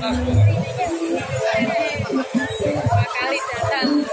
kali datang.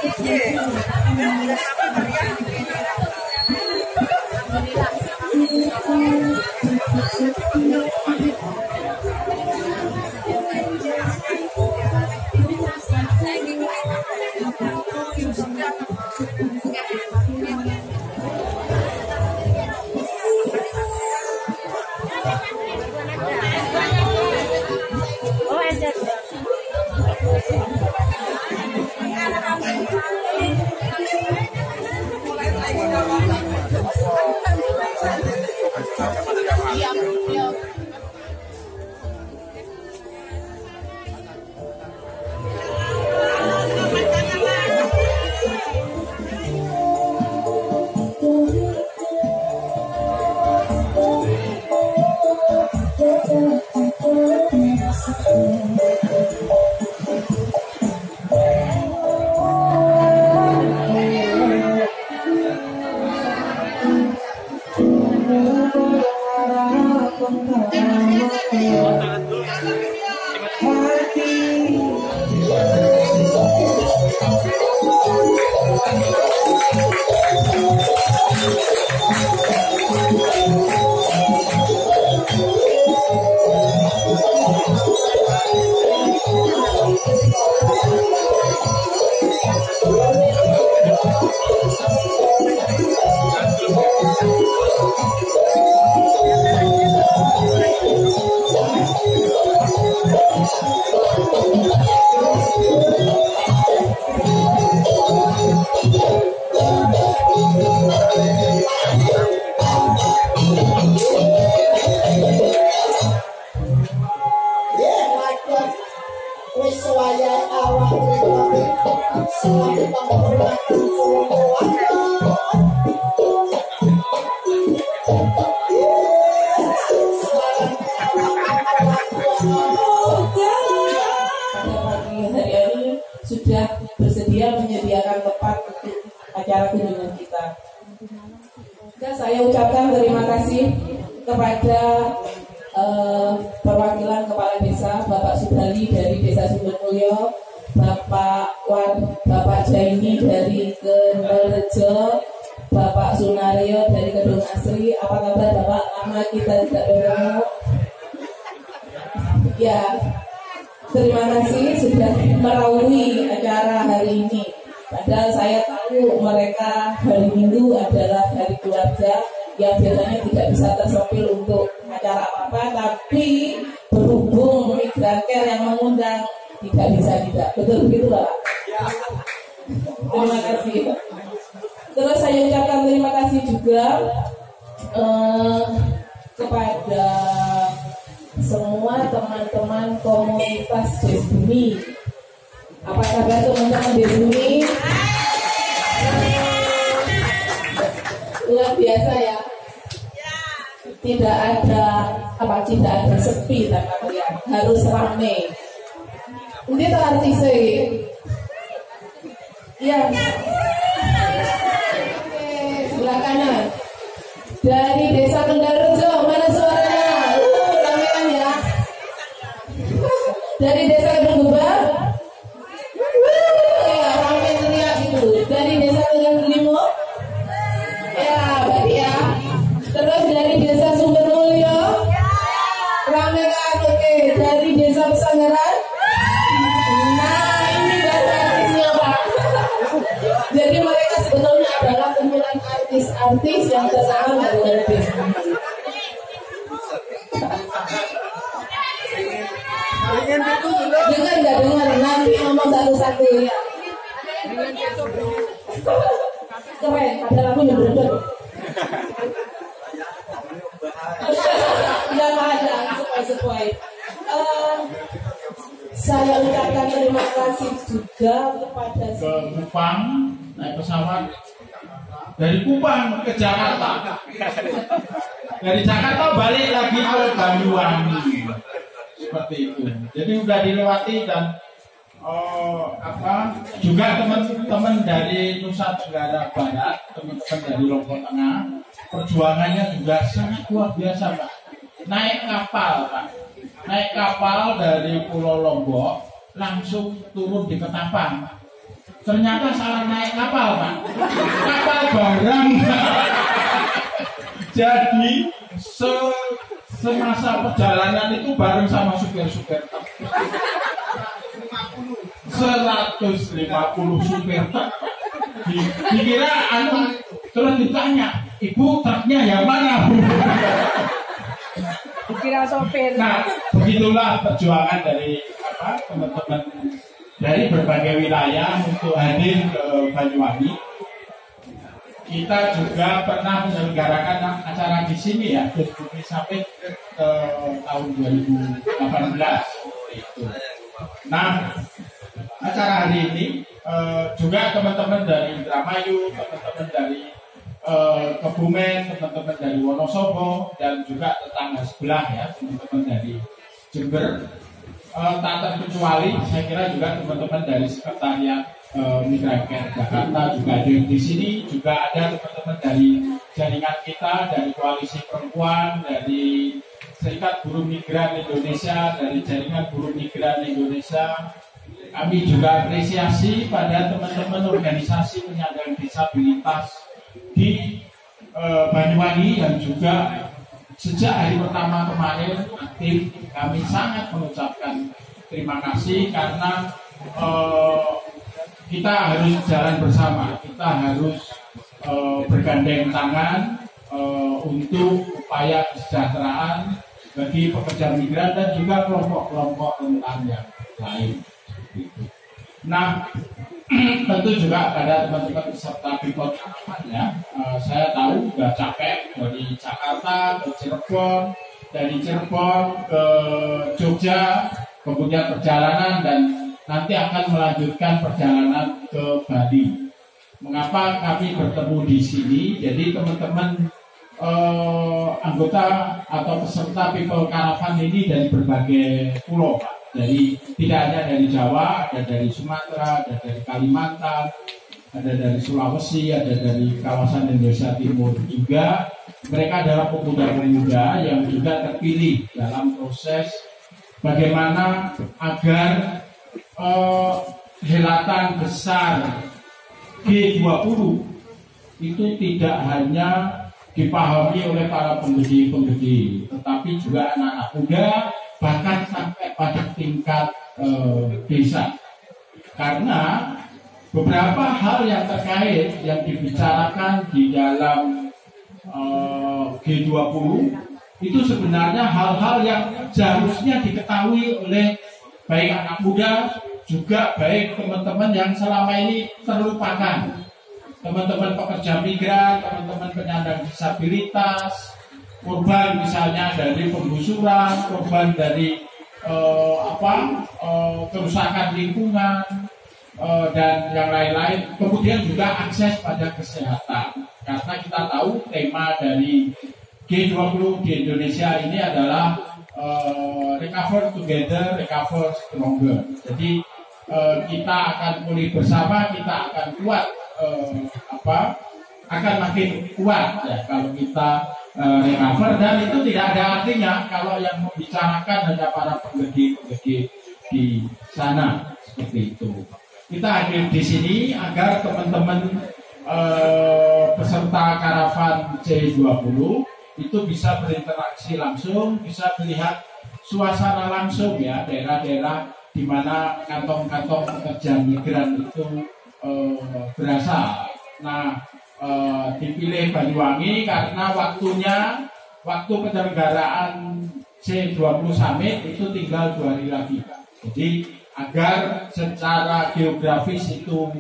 Sudah bersedia menyediakan tempat untuk acara kunjungan kita. Dan saya ucapkan terima kasih kepada perwakilan Kepala Desa Bapak Subali dari Desa Sumbermulyo, Bapak Jaini dari Kendalrejo, Bapak Sunario dari Kedung Asri. Apa kabar Bapak? Lama kita tidak bertemu. Ya, terima kasih sudah merawui acara hari ini. Padahal saya tahu mereka hari Minggu adalah hari keluarga yang biasanya tidak bisa tersompil untuk acara apa-apa, tapi berhubung Migran Care yang mengundang, tidak bisa tidak. Betul begitu Bapak? Terima kasih. Terus saya ucapkan terima kasih juga kepada semua teman-teman komunitas Desbumi. Apa kabar teman-teman Desbumi? Luar biasa ya. Tidak ada sepi tak kalian, harus ramai. Ini tuh artisnya. Iya. Sebelah kanan. Dari Desa Kendalrejo, mana suaranya? Ramekan ya. Dari Desa Kedung Gebang. Ya, ramai teriak gitu. Dari Desa Kedung Limo. Ya, berarti ya. Terus dari Desa Sumbermulyo. Ramekan, oke. Dari Desa Pesanggaran. Nah, ini dari artisnya Pak. Jadi mereka sebetulnya adalah kumpulan artis-artis yang terkenal dengan desa. Dengar nggak dengar? Nanti ngomong satu-satu ya. Keren, ada lagunya bener. Nggak ada, sesuai. Saya ucapkan terima kasih juga kepada ke Kupang naik pesawat dari Kupang ke Jakarta, dari Jakarta balik lagi ke Banyuwangi, seperti itu. Jadi sudah dilewati dan juga teman-teman dari Nusa Tenggara Barat, teman-teman dari Lombok Tengah, perjuangannya juga sangat luar biasa Pak. Naik kapal Pak, naik kapal dari Pulau Lombok langsung turun di Ketapang. Ternyata salah naik kapal, Pak. Kapal barang. Jadi semasa perjalanan itu bareng sama supir-supir truk. 150 supir truk. Dikira terus ditanya, "Ibu, truknya yang mana, Bu?" Dikira sopir. Nah, begitulah perjuangan dari teman-teman dari berbagai wilayah untuk hadir ke Banyuwangi. Kita juga pernah menyelenggarakan acara di sini ya, sampai ke tahun 2018. Itu. Nah, acara hari ini juga teman-teman dari Indramayu, teman-teman dari Kebumen, teman-teman dari Wonosobo, dan juga tetangga sebelah ya, teman-teman dari Jember. Tak terkecuali, saya kira juga teman-teman dari Sekretariat Migranten Jakarta juga ada di sini, juga ada teman-teman dari jaringan kita, dari Koalisi Perempuan, dari Serikat Buruh Migran Indonesia, dari Jaringan Buruh Migran Indonesia. Kami juga apresiasi pada teman-teman organisasi penyandang disabilitas di Banyuwangi yang juga sejak hari pertama kemarin aktif. Kami sangat mengucapkan terima kasih karena kita harus jalan bersama, kita harus bergandeng tangan untuk upaya kesejahteraan bagi pekerja migran dan juga kelompok-kelompok rentan yang lain. Nah, tentu juga pada teman-teman peserta People Caravan ya, saya tahu sudah capek dari Jakarta ke Cirebon, dari Cirebon ke Jogja, kemudian perjalanan dan nanti akan melanjutkan perjalanan ke Bali. Mengapa kami bertemu di sini? Jadi teman-teman anggota atau peserta People Caravan ini dari berbagai pulau, Pak. Jadi tidak hanya dari Jawa, ada dari Sumatera, ada dari Kalimantan, ada dari Sulawesi, ada dari kawasan Indonesia Timur juga. Mereka adalah pemuda-pemuda yang juga terpilih dalam proses bagaimana agar helatan besar G20 itu tidak hanya dipahami oleh para penggede-penggede, tetapi juga anak-anak muda, bahkan sampai pada tingkat desa. Karena beberapa hal yang terkait yang dibicarakan di dalam G20 itu sebenarnya hal-hal yang seharusnya diketahui oleh baik anak muda, juga baik teman-teman yang selama ini terlupakan. Teman-teman pekerja migran, teman-teman penyandang disabilitas, korban misalnya dari penggusuran, korban dari kerusakan lingkungan dan yang lain-lain. Kemudian juga akses pada kesehatan. Karena kita tahu tema dari G20 di Indonesia ini adalah recover together, recover stronger. Jadi kita akan pulih bersama, kita akan kuat, akan makin kuat ya kalau kita recover, dan itu tidak ada artinya kalau yang membicarakan hanya para penggede-penggede di sana seperti itu. Kita hadir di sini agar teman-teman peserta karavan C20 itu bisa berinteraksi langsung, bisa melihat suasana langsung ya, daerah-daerah di mana kantong-kantong pekerja migran itu berasal. Nah, dipilih Banyuwangi karena waktu penyelenggaraan C20 Summit itu tinggal 2 hari lagi, Pak. Jadi agar secara geografis itu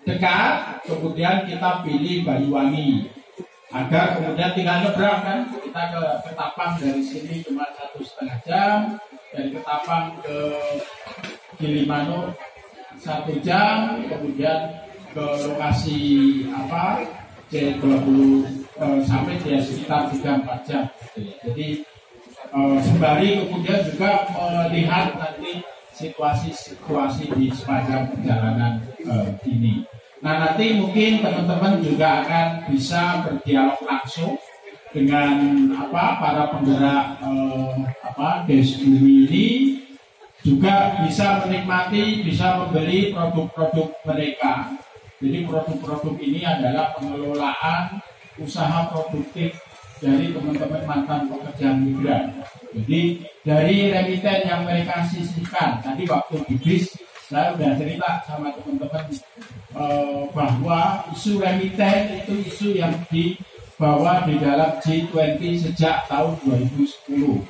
dekat, kemudian kita pilih Banyuwangi agar kemudian tinggal nyebrang kan, kita ke Ketapang dari sini cuma 1,5 jam, dari Ketapang ke Gilimanuk 1 jam, kemudian ke lokasi C20 sampai dia sekitar 3-4 jam. Jadi sembari kemudian juga melihat nanti situasi-situasi di sepanjang perjalanan ini. Nah, nanti mungkin teman-teman juga akan bisa berdialog langsung dengan para penggerak Des Bumi ini juga bisa menikmati, bisa membeli produk-produk mereka. Jadi produk-produk ini adalah pengelolaan usaha produktif dari teman-teman mantan pekerja migran. Jadi dari remiten yang mereka sisihkan, tadi waktu di BIS saya sudah cerita sama teman-teman bahwa isu remiten itu isu yang dibawa di dalam G20 sejak tahun 2010.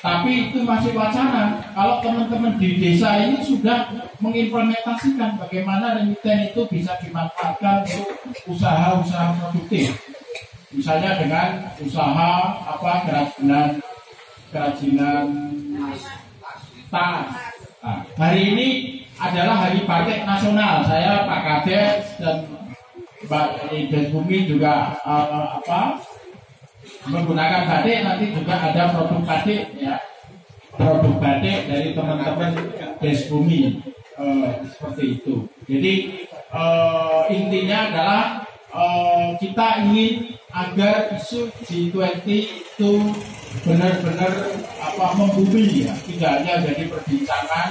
Tapi itu masih wacana. Kalau teman-teman di desa ini sudah mengimplementasikan bagaimana remiten itu bisa dimanfaatkan untuk usaha-usaha produktif. Misalnya dengan usaha kerajinan tas. Nah, hari ini adalah hari batik nasional. Saya Pak Kades dan Mbak Des Bumi juga menggunakan batik. Nanti juga ada produk batik ya, produk batik dari teman-teman Des Bumi seperti itu. Jadi intinya adalah kita ingin agar isu G20 itu benar-benar membumi ya, tidak hanya jadi perbincangan.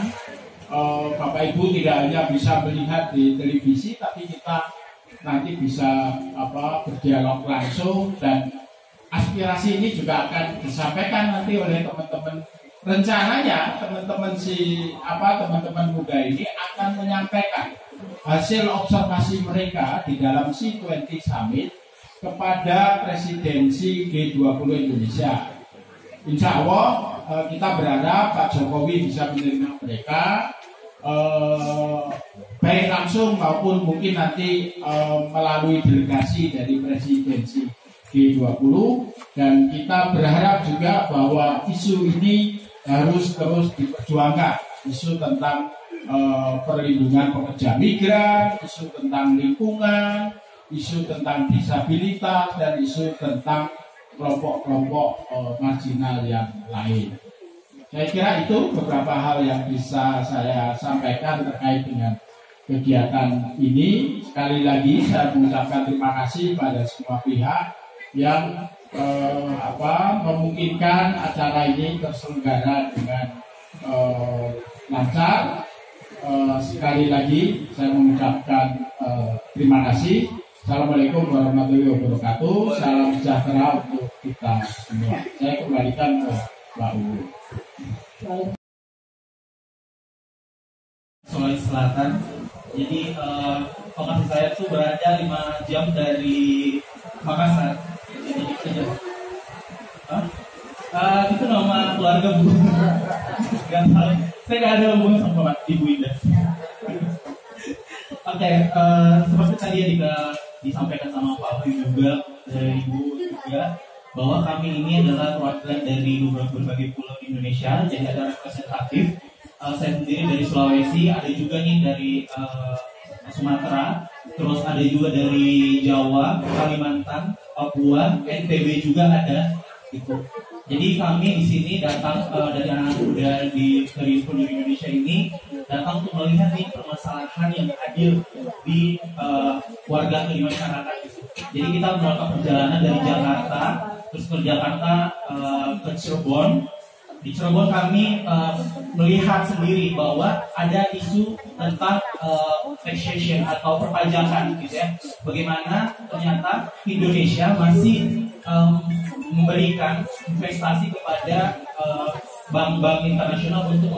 Bapak Ibu tidak hanya bisa melihat di televisi, tapi kita nanti bisa berdialog langsung, dan aspirasi ini juga akan disampaikan nanti oleh teman-teman. Rencananya teman-teman teman-teman muda ini akan menyampaikan hasil observasi mereka di dalam C20 Summit kepada presidensi G20 Indonesia. Insya Allah kita berharap Pak Jokowi bisa menerima mereka baik langsung maupun mungkin nanti melalui delegasi dari presidensi G20, dan kita berharap juga bahwa isu ini harus terus diperjuangkan, isu tentang perlindungan pekerja migran, isu tentang lingkungan, isu tentang disabilitas, dan isu tentang kelompok-kelompok marginal yang lain. Saya kira itu beberapa hal yang bisa saya sampaikan terkait dengan kegiatan ini. Sekali lagi saya mengucapkan terima kasih pada semua pihak yang memungkinkan acara ini terselenggara dengan lancar. Sekali lagi saya mengucapkan terima kasih. Assalamualaikum warahmatullahi wabarakatuh. Salam sejahtera untuk kita semua. Saya kembalikan ke Mbak Ulu. Sulawesi Selatan. Jadi lokasi saya itu berada 5 jam dari Makassar. Jadi itu nama keluarga Bu. Gak salah. Saya gak ada hubungan sama Ibu Indah. Oke, seperti tadi yang disampaikan sama Pak Abu juga dari Ibu juga, bahwa kami ini adalah perwakilan dari berbagai pulau di Indonesia, jadi ada representatif. Saya sendiri dari Sulawesi, ada juga nih dari Sumatera, terus ada juga dari Jawa, Kalimantan, Papua, NTB juga ada gitu. Jadi kami di sini datang dari anak muda dari seluruh Indonesia ini datang untuk melihat nih permasalahan yang hadir di warga di masyarakat. Jadi kita melakukan perjalanan dari Jakarta, terus ke Jakarta ke Cirebon. Di Cirebon kami melihat sendiri bahwa ada isu tentang taxation atau perpajakan gitu ya. Bagaimana ternyata Indonesia masih memberikan investasi kepada bank-bank internasional untuk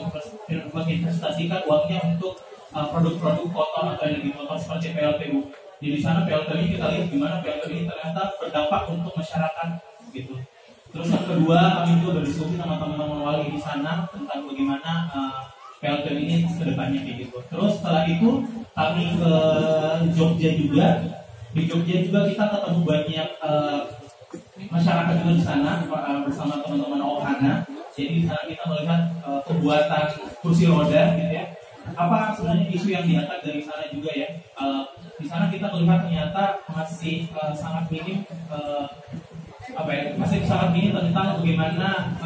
menginvestasikan uangnya untuk produk-produk kotor atau energi kotor seperti PLTU. Di sana PLTU ini kita lihat gimana PLTU ini ternyata berdampak untuk masyarakat gitu. Terus yang kedua, kami juga berdiskusi sama teman-teman wali di sana tentang bagaimana PLTU ini ke depannya gitu. Terus setelah itu kami ke Jogja juga. Di Jogja juga kita ketemu banyak masyarakat juga di sana bersama teman-teman Ohana. Jadi di sana kita melihat pembuatan kursi roda gitu ya. Apa sebenarnya isu yang diangkat dari sana juga ya. Di sana kita melihat ternyata masih sangat minim masih sangat minim tentang bagaimana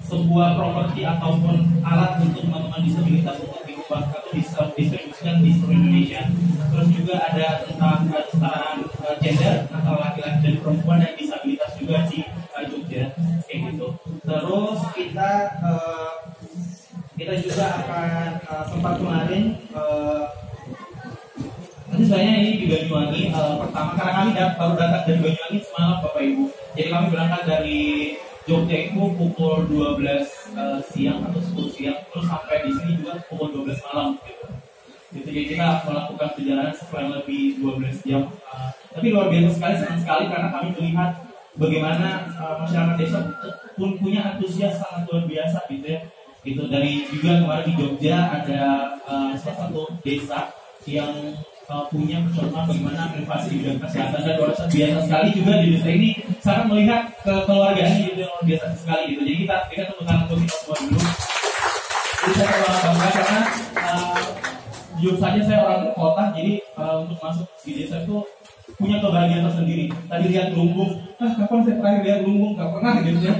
sebuah properti ataupun alat untuk teman-teman disabilitas untuk diubah atau distribusikan di seluruh Indonesia. Terus juga ada tentang kesetaraan gender antara laki-laki dan perempuan dan disabilitas juga di Jogja kayak gitu. Terus kita juga akan sempat kemarin nanti sebenarnya ini di Banyuwangi pertama karena kami baru datang dari Banyuwangi semalam Bapak Ibu. Jadi kami berangkat dari Jogja itu pukul 12 siang atau 10 siang terus sampai di sini juga pukul 12 malam gitu. Jadi kita melakukan perjalanan kurang lebih 12 jam. Tapi luar biasa sekali, senang sekali karena kami melihat bagaimana masyarakat desa pun punya antusias sangat luar biasa gitu ya. Gitu dari juga kemarin di Jogja ada salah satu desa yang punya percontohan bagaimana inovasi di bidang kesehatan dan luar biasa sekali juga di desa ini sangat melihat kekeluargaan itu yang luar biasa sekali gitu. Jadi kita tepuk tangan untuk kita semua dulu. Jadi saya bangga karena jujur saja saya orang kota, jadi untuk masuk di desa itu punya kebahagiaan tersendiri. Tadi lihat lumbung, kapan saya terakhir lihat lumbung? Gak pernah gitu ya.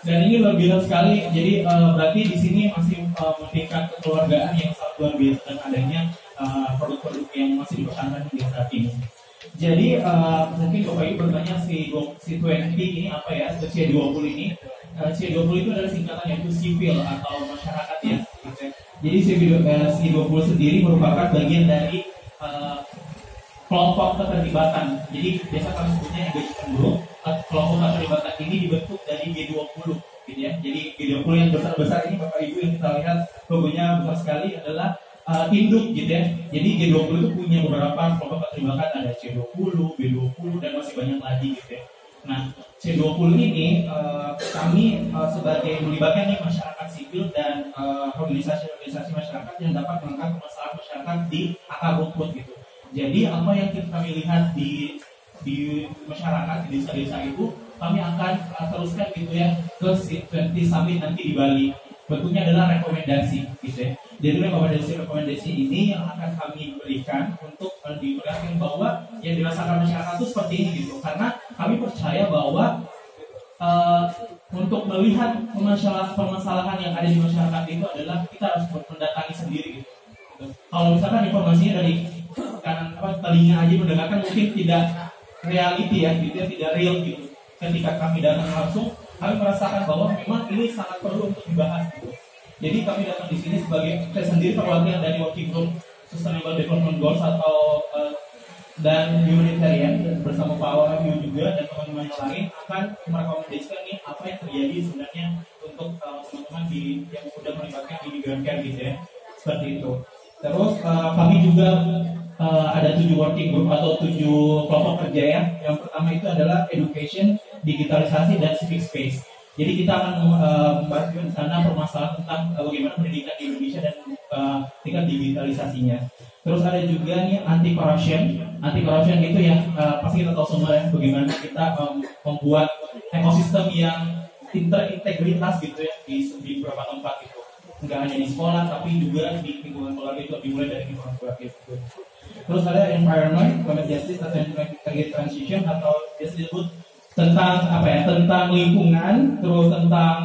Dan ini luar biasa sekali. Jadi berarti di sini masih meningkat kekeluargaan yang sangat luar biasa dan adanya produk-produk yang masih dipertahankan di saat ini. Jadi mungkin Bapak Ibu bertanya C20 ini apa ya? C20 ini, C20 itu adalah singkatan yaitu sipil atau masyarakat ya. Gitu ya. Jadi C20 sendiri merupakan bagian dari kelompok keterlibatan. Jadi biasa kami sebutnya engagement group. Kelompok keterlibatan ini dibentuk dari G20 gitu ya. Jadi G20 yang besar-besar ini Bapak Ibu yang kita lihat logonya besar sekali adalah induk gitu ya. Jadi G20 itu punya beberapa kelompok keterlibatan, ada C20, B20 dan masih banyak lagi gitu ya. Nah, C20 ini kami sebagai melibatkan nih masyarakat sipil dan organisasi-organisasi masyarakat yang dapat mengangkat permasalahan masyarakat di akar rumput gitu. Jadi apa yang kami lihat di masyarakat di desa-desa itu kami akan teruskan gitu ya ke C20 Summit nanti di Bali. Bentuknya adalah rekomendasi gitu ya. Jadi rekomendasi ini yang akan kami berikan untuk diperlihatkan bahwa yang dirasakan masyarakat itu seperti ini gitu. Karena kami percaya bahwa untuk melihat permasalahan yang ada di masyarakat itu adalah kita harus mendatangi sendiri gitu. Kalau misalkan informasinya dari kanan telinga aja mendengarkan mungkin tidak reality ya, gitu ya, tidak real gitu. Ketika kami datang langsung, kami merasakan bahwa memang ini sangat perlu untuk dibahas gitu. Jadi kami datang di sini sebagai saya sendiri perwakilan dari Working Group Sustainable Development Goals atau dan humanitarian bersama Pak Wahyu juga dan teman-teman yang lain akan merekomendasikan nih apa yang terjadi sebenarnya untuk teman-teman yang sudah melibatkan di Grand Care gitu ya, seperti itu. Terus kami juga ada 7 working group atau 7 kelompok kerja ya. Yang pertama itu adalah education, digitalisasi dan civic space. Jadi kita akan membahas di sana permasalahan tentang bagaimana pendidikan di Indonesia dan tingkat digitalisasinya. Terus ada juga nih anti corruption itu yang pasti kita tahu semua ya, bagaimana kita membuat ekosistem yang integritas gitu ya di beberapa tempat gitu. Enggak hanya di sekolah tapi juga di lingkungan keluarga itu dimulai dari lingkungan keluarga itu. Terus ada environment, climate justice atau energy transition atau disebut tentang apa ya, tentang lingkungan, terus tentang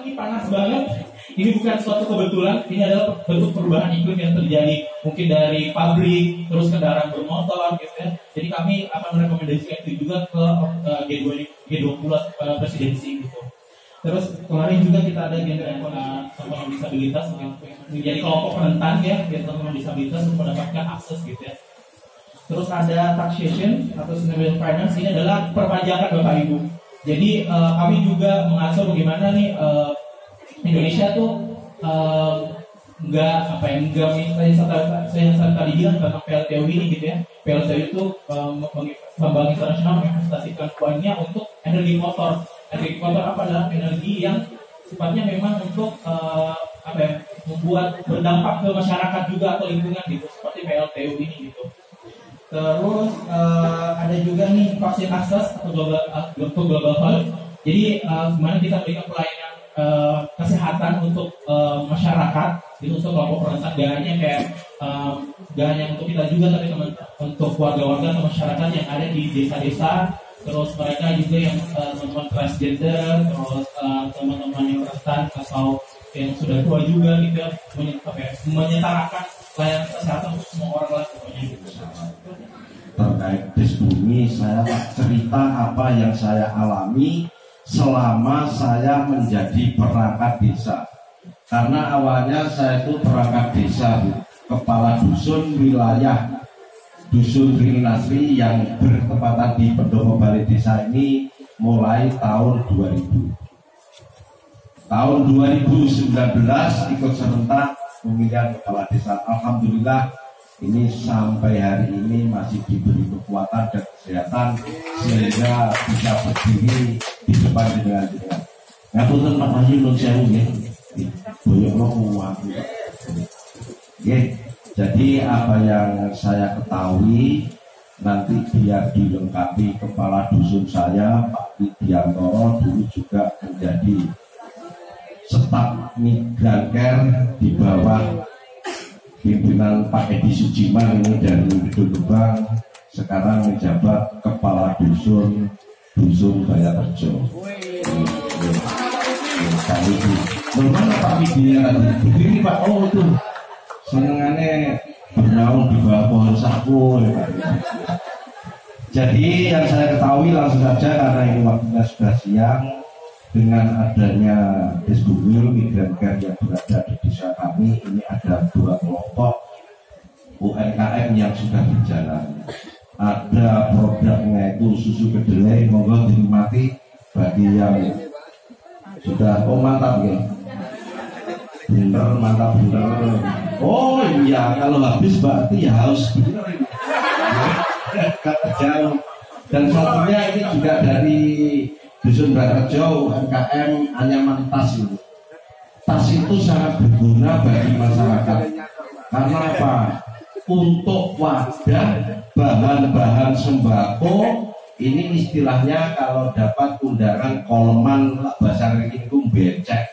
ini panas banget. Ini bukan suatu kebetulan, ini adalah bentuk perubahan iklim yang terjadi mungkin dari pabrik, terus kendaraan bermotor gitu ya. Jadi kami akan merekomendasikan itu juga ke G20 presidensi gitu. Terus kemarin juga kita ada teman-teman disabilitas menjadi kelompok rentan ya, biar teman-teman disabilitas untuk mendapatkan akses gitu ya. Terus ada taxation atau sustainable finance, ini adalah perpajakan Bapak Ibu. Jadi kami juga mengatur bagaimana nih Indonesia tuh enggak saya tadi bilang tentang PLTU ini gitu ya. PLTU itu Bank Internasional menginvestasikan uangnya untuk energi kotor. Energi kotor apa adalah energi yang sifatnya memang untuk membuat berdampak ke masyarakat juga atau lingkungan gitu, seperti PLTU ini gitu. Terus ada juga nih vaksin akses atau global health. Jadi gimana kita berikan pelayanan kesehatan untuk masyarakat itu untuk kelompok rentan, gak hanya untuk kita juga tapi untuk warga-warga atau masyarakat yang ada di desa-desa. Terus mereka juga yang teman-teman transgender, terus teman-teman yang rentan atau yang sudah tua juga gitu ya, menyetarakan layanan kesehatan untuk semua orang lah pokoknya gitu. terkait Desbumi, saya cerita apa yang saya alami selama saya menjadi perangkat desa. Karena awalnya saya itu perangkat desa, kepala dusun wilayah dusun Rinasri yang bertepatan di Pendopo Balai Desa ini mulai tahun 2000. Tahun 2019 ikut serentak pemilihan kepala desa. Alhamdulillah ini sampai hari ini masih diberi kekuatan dan kesehatan sehingga bisa berdiri di depan dengan. Ngapunten Pak Wahyu nun sewu nggih. Boyokno kuat. Nggih. Jadi apa yang saya ketahui nanti biar dilengkapi kepala dusun saya Pak Widiantoro dulu juga menjadi staf migran care di bawah pimpinan Pak Edi Sujiman ini dari Gedung Gebang, sekarang menjabat kepala dusun Bayarejo. Bagaimana Pak Widinya tadi? Begini Pak, oh itu senengannya bernaung di bawah pohon sagu ya Pak. Jadi yang saya ketahui langsung saja karena ini waktunya sudah siang, dengan adanya Desbumi Migran Care yang berada di desa kami ini ada 2 kelompok UMKM yang sudah berjalan. Ada produknya itu susu kedelai, monggo dinikmati bagi yang sudah mantap ya. Bener, mantap bener. Oh iya, kalau habis berarti ya harus bener ini. Kata jauh. Dan satunya ini juga dari Dusun Bayarejo UMKM Anyaman Tas itu. Tas itu sangat berguna bagi masyarakat. Karena apa? Untuk wadah bahan-bahan sembako ini istilahnya kalau dapat undangan koleman bahasa itu becek.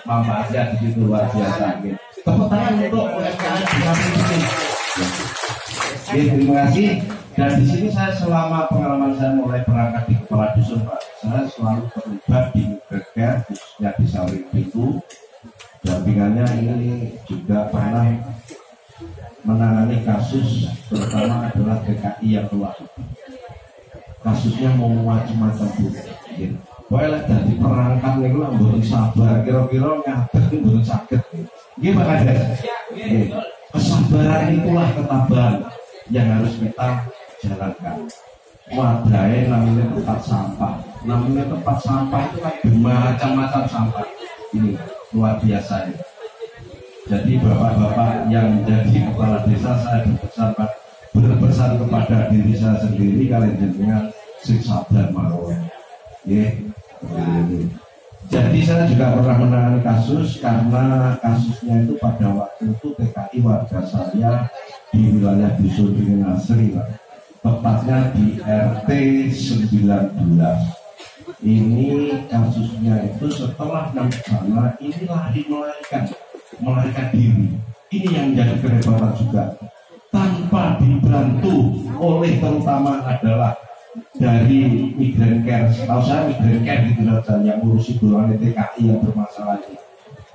Mama aja di situ luar biasa. Tepuk tangan untuk UMKM di kami ini. Terima kasih. Dan di sini saya selama pengalaman saya mulai berangkat di kepala dusun Pak, saya selalu terlibat di Migran khususnya di Sawit itu. Dampingannya ini juga pernah menangani kasus terutama adalah DKI yang keluar. Kasusnya mau macam-macam Bu. Boleh dari perangkat itu lah belum sabar, kira-kira ngapain belum sakit. Gimana Kades? Kesabaran itulah ketabahan yang harus kita jalankan. Wadahnya namanya tempat sampah. Namanya tempat sampah itu kan bermacam-macam sampah. Ini luar biasa ya. Jadi bapak-bapak yang menjadi kepala desa, saya berpesan kepada diri saya sendiri kalian dengan sing sabar mawon. Jadi saya juga pernah menangani kasus karena kasusnya itu pada waktu itu TKI warga saya di wilayah Dusun Rinasri, tepatnya di RT 19. Ini kasusnya itu setelah sana ini melarikan diri. Ini yang menjadi kerebatan juga tanpa dibantu oleh terutama adalah dari Migran Care. Tahu saya Migran Care gitu saja yang ngurusi golongan TKI yang bermasalah ini.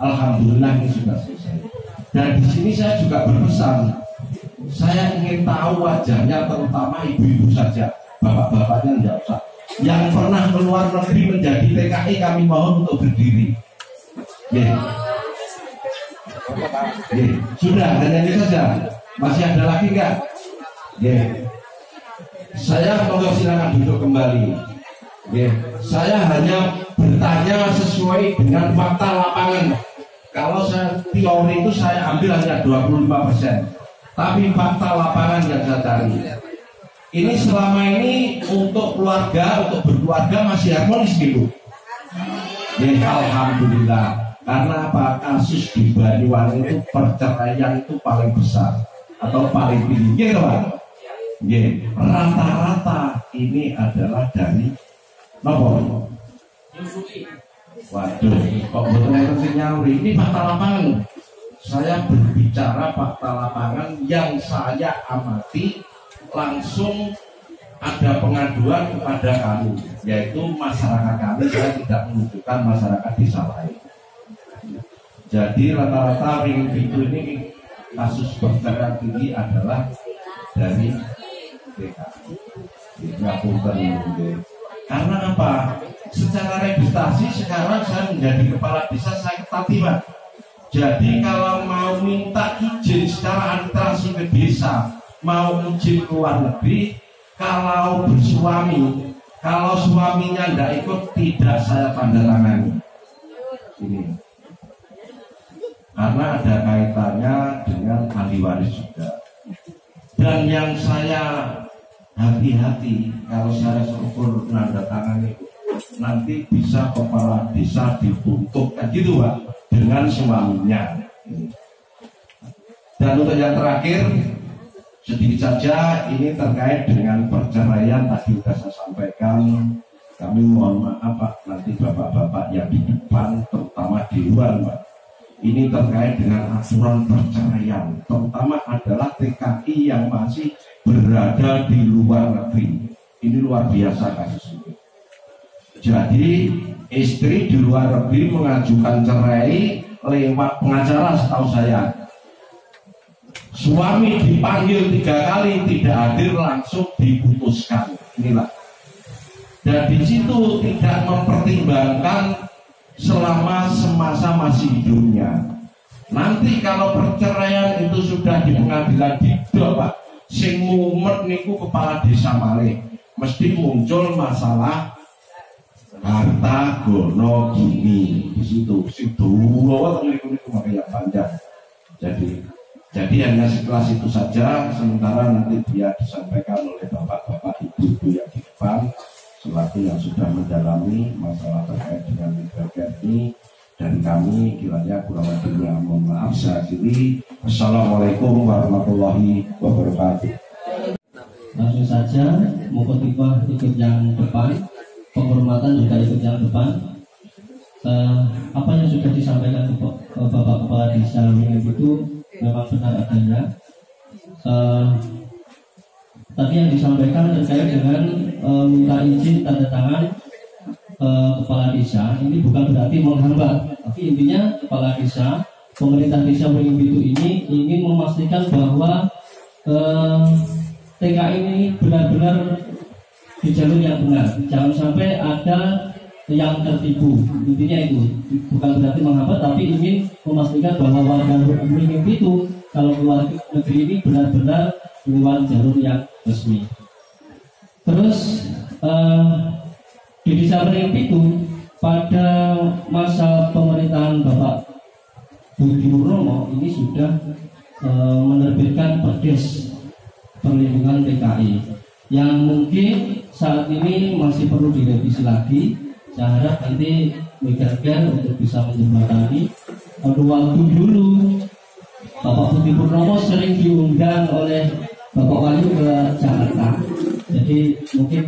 Alhamdulillah ini sudah selesai. Dan di sini saya juga berpesan, saya ingin tahu wajahnya terutama ibu-ibu saja, bapak-bapaknya tidak usah. Yang pernah keluar negeri menjadi TKI kami mohon untuk berdiri. Sudah, hanya ini saja. Masih ada lagi enggak? Saya mau silakan duduk kembali. Saya hanya bertanya sesuai dengan fakta lapangan. Kalau saya teori itu saya ambil hanya 25%. Tapi fakta lapangan yang saya cari. Ini selama ini untuk keluarga, untuk berkeluarga masih harmonis gitu. Alhamdulillah. Karena apa? Kasus di Banyuwangi itu perceraian itu paling besar atau paling tinggi, Pak. Rata-rata ini adalah dari nopo. Waduh, kok betul nyauri? Ini fakta lapangan. Saya berbicara fakta lapangan yang saya amati langsung ada pengaduan kepada kami, yaitu masyarakat kami. Saya tidak menunjukkan masyarakat desa lain. Jadi rata-rata ring pintu ini kasus perceraian tinggi adalah dari TKI. Karena apa? Secara registrasi sekarang saya menjadi kepala desa, saya ketati Pak. Jadi kalau mau minta izin secara administrasi ke desa, mau izin ke luar negeri, kalau bersuami, kalau suaminya tidak ikut, tidak saya tanda tangani. Ini karena ada kaitannya dengan ahli waris juga. Dan yang saya hati-hati kalau saya struktur nanda tangan itu nanti bisa kepala desa dituntut kan gitu Pak dengan suaminya. Dan untuk yang terakhir sedikit saja ini terkait dengan perceraian tadi sudah saya sampaikan. Kami mohon maaf Pak, nanti bapak-bapak yang di depan terutama di luar Pak, ini terkait dengan aturan perceraian, terutama adalah TKI yang masih berada di luar negeri. Ini luar biasa kasus ini. Jadi istri di luar negeri mengajukan cerai lewat pengacara setahu saya. Suami dipanggil 3 kali tidak hadir, langsung diputuskan. Inilah. Dan di situ tidak mempertimbangkan selama semasa masih hidupnya. Nanti kalau perceraian itu sudah di pengadilan didol Pak, sing mumet niku kepala desa malih, mesti muncul masalah harta gono gini di situ. Situ niku makanya panjang. Jadi hanya setelah itu saja, sementara nanti dia disampaikan oleh bapak-bapak ibu-ibu yang di depan selaku yang sudah mendalami masalah terkait dengan lembaga ini. Dan kami kiranya kurang lebihnya mohon maaf. Saya akhiri. Assalamualaikum warahmatullahi wabarakatuh. Langsung saja Mukhotibah ikut yang depan, penghormatan juga ikut yang depan. Apa yang sudah disampaikan Bapak Kepala Desa itu memang benar adanya. Tadi yang disampaikan terkait dengan minta izin tanda tangan kepala desa, ini bukan berarti menghambat, tapi intinya kepala desa, pemerintah desa Wringin ini ingin memastikan bahwa TKI ini benar-benar di jalur yang benar, jangan sampai ada yang tertipu. Intinya itu bukan berarti menghambat, tapi ingin memastikan bahwa warga Wringin itu kalau keluar negeri ini benar-benar lewat jalur yang resmi. Terus di desa Wringin itu pada masa pemerintahan Bapak Budi Purnomo ini sudah menerbitkan Perdes perlindungan TKI yang mungkin saat ini masih perlu direvisi lagi. Saya harap nanti Megager untuk bisa menjembatani. Waktu dulu Bapak Budi Purnomo sering diundang oleh Bapak Wahyu ke Jakarta, jadi mungkin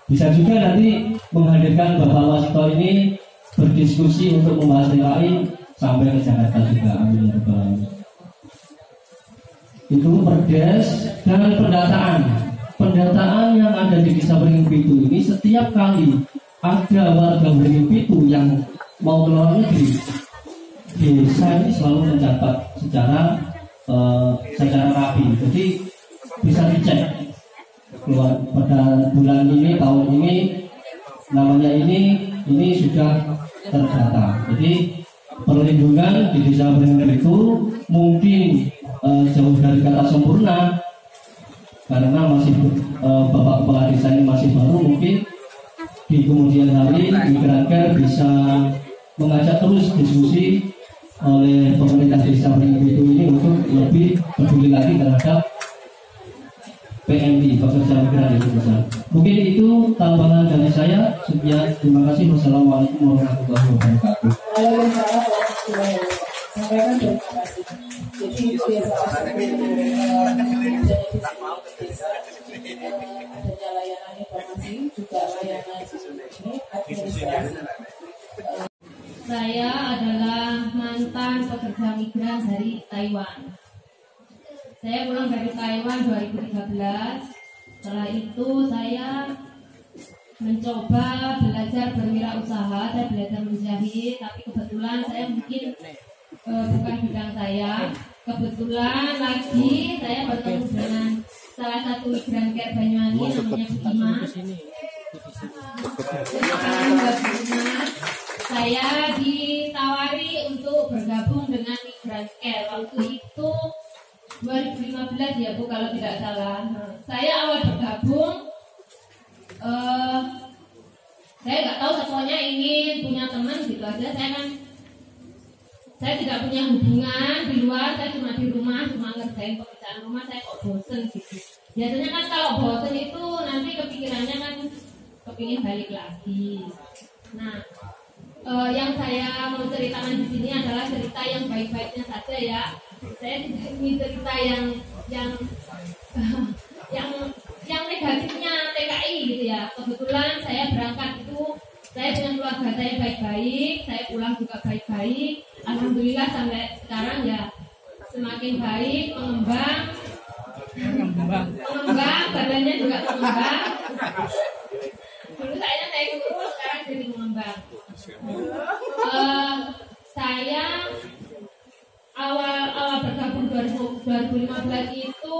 bisa juga nanti menghadirkan Bapak Wasito ini berdiskusi untuk membahas TKI sampai ke Jakarta juga. Amin ya rabbal alamin. Itu Perdes. Dan pendataan yang ada di desa Wringin ini setiap kali ada warga Wringin yang mau ke luar negeri, desa ini selalu mencatat secara rapi, jadi bisa dicek keluar pada bulan ini, tahun ini, namanya ini sudah terdata. Jadi perlindungan di desa Wringin itu mungkin jauh dari kata sempurna, karena masih Bapak Kepala Desa ini masih baru. Mungkin di kemudian hari Migraker bisa mengajak terus diskusi oleh pemerintah desa Wringin ini untuk lebih peduli lagi terhadap PMI, pekerja migran Indonesia. Mungkin itu tambahan dari saya. Sekian, terima kasih. Wassalamualaikum warahmatullahi wabarakatuh. Waalaikumsalam warahmatullahi wabarakatuh. Sampaikan terima kasih. Jadi biasa adanya layanan informasi, juga layanan ini administrasi. Saya adalah mantan pekerja migran dari Taiwan. Saya pulang dari Taiwan 2013. Setelah itu saya mencoba belajar berwirausaha, saya belajar menjahit, tapi kebetulan saya mungkin bukan bidang saya. Kebetulan lagi saya bertemu dengan salah satu migran care Banyuwangi namanya Budiman. Terima kasih Mbak Budiman. Saya ditawari untuk bergabung dengan migran care waktu itu 2015 ya Bu kalau tidak salah. Saya awal bergabung, saya nggak tahu semuanya ingin punya teman gitu aja. Saya tidak punya hubungan di luar, saya cuma di rumah, cuma ngerjain pekerjaan rumah, saya kok bosen gitu. Biasanya kan kalau bosen itu nanti kepikirannya kan kepingin balik lagi. Nah, yang saya mau ceritakan di sini adalah cerita yang baik-baiknya saja ya. Saya tidak ingin cerita yang negatifnya TKI gitu ya. Kebetulan saya berangkat itu, saya dengan keluarga saya baik-baik, saya pulang juga baik-baik. Alhamdulillah sampai sekarang ya semakin baik, mengembang, badannya juga mengembang. Dulu saya kurus, sekarang jadi mengembang. Saya awal bergabung 2015 itu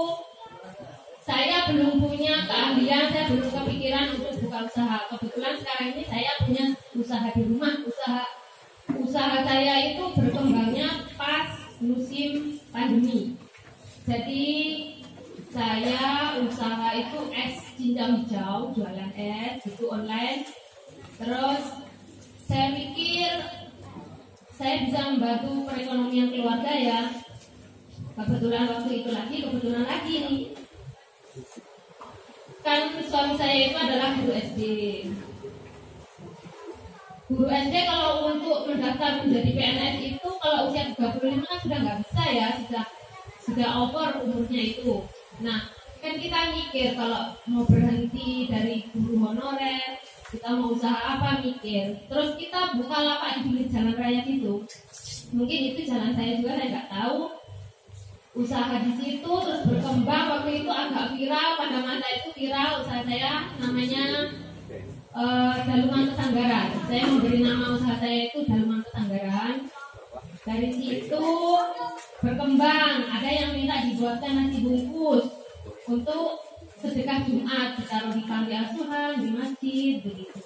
saya belum punya keahlian, saya belum kepikiran untuk buka usaha. Kebetulan sekarang ini saya punya usaha di rumah. Usaha saya itu berkembangnya pas musim pandemi. Jadi saya usaha itu es cincang hijau, jualan es itu online. Terus saya pikir saya bisa membantu perekonomian keluarga ya. Kebetulan lagi nih. Kan suami saya itu adalah guru SD. Guru SD kalau untuk mendaftar menjadi PNS itu kalau usia 35 kan sudah nggak bisa ya, sudah over umurnya itu. Nah, kan kita mikir kalau mau berhenti dari guru honorer, kita mau usaha apa mikir. Terus kita buka lapak di pinggir jalan raya gitu. Mungkin itu jalan saya juga, saya nggak tahu. Usaha di situ terus berkembang, waktu itu agak viral, pada masa itu viral usaha saya namanya Daluman Kesanggaran. Saya memberi nama usaha saya itu Daluman Kesanggaran. Dari situ berkembang, ada yang minta dibuatkan nasi bungkus untuk sedekah Jumat, ditaruh di panti asuhan, di masjid, begitu.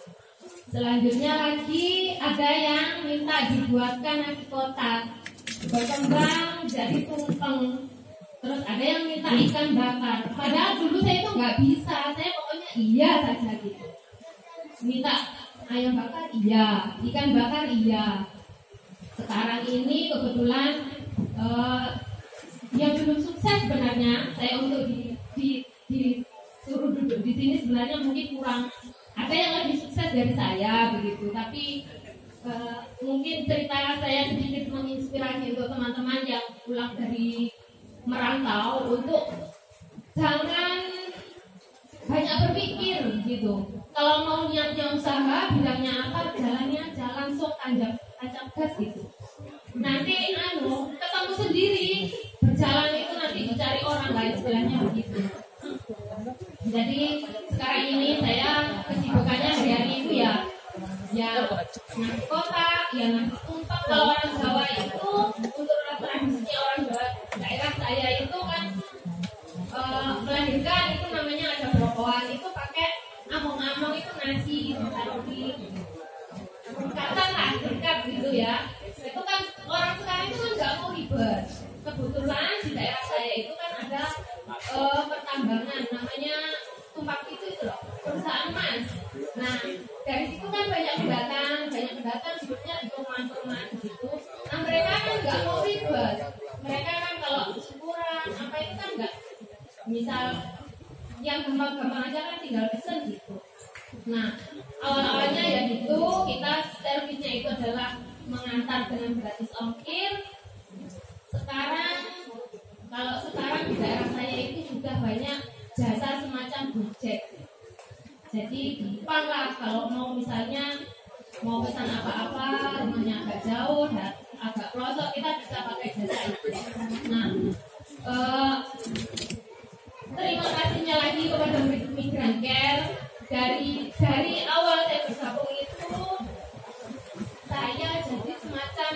Selanjutnya lagi ada yang minta dibuatkan nasi kotak, berkembang jadi tumpeng. Terus ada yang minta ikan bakar. Padahal dulu saya itu nggak bisa, saya pokoknya iya saja gitu. Minta ayam bakar iya, ikan bakar iya. Sekarang ini kebetulan yang belum sukses sebenarnya, saya untuk disuruh duduk di sini sebenarnya mungkin kurang. Ada yang lebih sukses dari saya begitu, tapi mungkin cerita saya sedikit menginspirasi untuk teman-teman yang pulang dari merantau untuk jangan banyak berpikir gitu. Kalau mau niatnya usaha, bilangnya apa, jalannya jalan sok tancap gas gitu. Nanti ketemu sendiri, berjalan itu nanti dicari orang lain, istilahnya begitu. Jadi sekarang ini saya kesibukannya hari itu ya nasi kotak, ya nasi tumpeng. Kalau orang Jawa itu untuk tradisi orang Jawa daerah saya itu kan melahirkan itu namanya ada brokoan, itu pakai among-among itu nasi ditaruh di katakanlah dekat gitu ya. Itu kan orang sekarang itu kan nggak mau ribet. Kebetulan di daerah saya itu kan ada pertambangan namanya Tumpak itu loh, perusahaan emas. Nah dari situ kan banyak pendatang hidupnya di perumahan gitu. Nah mereka kan nggak mau ribet. Mereka kan kalau syukuran apa itu kan nggak, misal yang gampang-gampang aja kan tinggal pesen gitu. Nah awal-awalnya ya gitu, kita servisnya itu adalah mengantar dengan gratis ongkir. Kalau sekarang di daerah saya itu sudah banyak jasa semacam Gojek. Jadi gampang lah kalau mau misalnya mau pesan apa-apa, rumahnya agak jauh dan agak pelosok, kita bisa pakai jasa itu. Nah, terima kasihnya lagi kepada Migran Care. Dari awal saya bergabung itu saya jadi semacam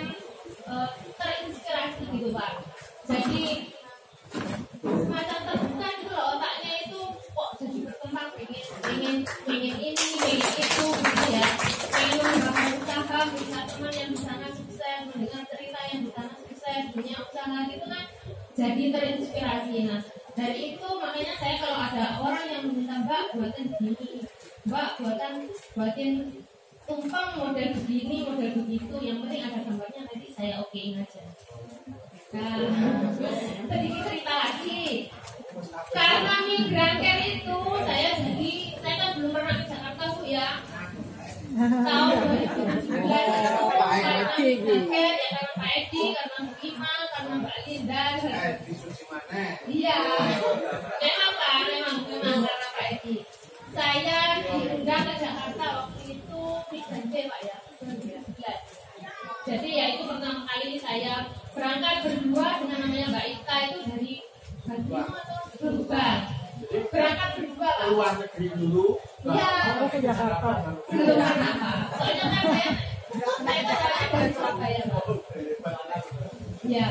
terinspirasi gitu Pak. Jadi semacam terbuka gitu loh otaknya teman yang di sana sukses, mendengar cerita yang di sana sukses, punya usaha gitu kan, jadi terinspirasi. Nah dari itu makanya saya kalau ada orang yang meminta Mbak buatin gini, Mbak buatin tumpeng model begini, model begitu, yang penting ada gambarnya, nanti saya okein aja. Nah, sedikit cerita lagi. Karena migran care itu saya kan belum pernah ke Jakarta Bu ya. Tahun 2017 karena Pak Edi, karena Bu Imal, karena Mbak Linda. Iya, memang karena Pak Edi. Saya diundang ke Jakarta waktu itu migran care Pak ya, 2011. Jadi ya itu pertama kali saya berangkat berdua dengan namanya Mbak Ita itu dari Bandung atau Berubah. Berangkat berdua Pak. Luar negeri dulu. Iya. Ke Jakarta. Belum apa. Soalnya kan saya pacarnya dari Surabaya Pak. Ya.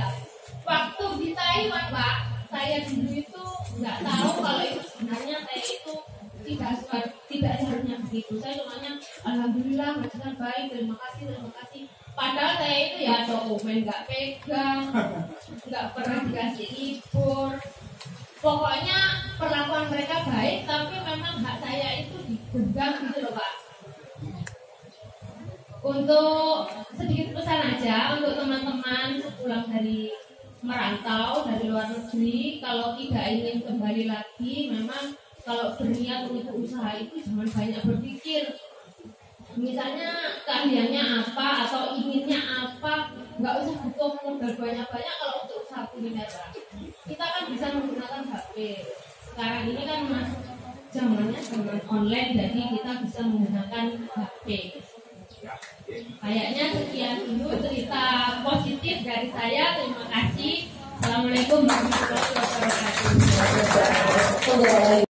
Waktu di Taiwan Pak, saya dulu itu nggak tahu kalau itu sebenarnya saya itu tidak seharusnya begitu. Saya cumanya alhamdulillah majikan baik, terima kasih. Padahal saya itu ya dokumen nggak pegang, nggak pernah dikasih libur. Pokoknya perlakuan mereka baik, tapi memang hak saya itu digenggam gitu loh Pak. Untuk sedikit pesan aja untuk teman-teman sepulang dari merantau dari luar negeri, kalau tidak ingin kembali lagi, memang kalau berniat untuk usaha itu jangan banyak berpikir. Misalnya keahliannya apa atau inginnya apa, nggak usah butuh modal banyak-banyak kalau untuk usaha kuliner. Kita kan bisa menggunakan HP. Sekarang ini kan zamannya zaman online, jadi kita bisa menggunakan HP. Kayaknya sekian dulu cerita positif dari saya. Terima kasih. Assalamualaikum warahmatullahi wabarakatuh.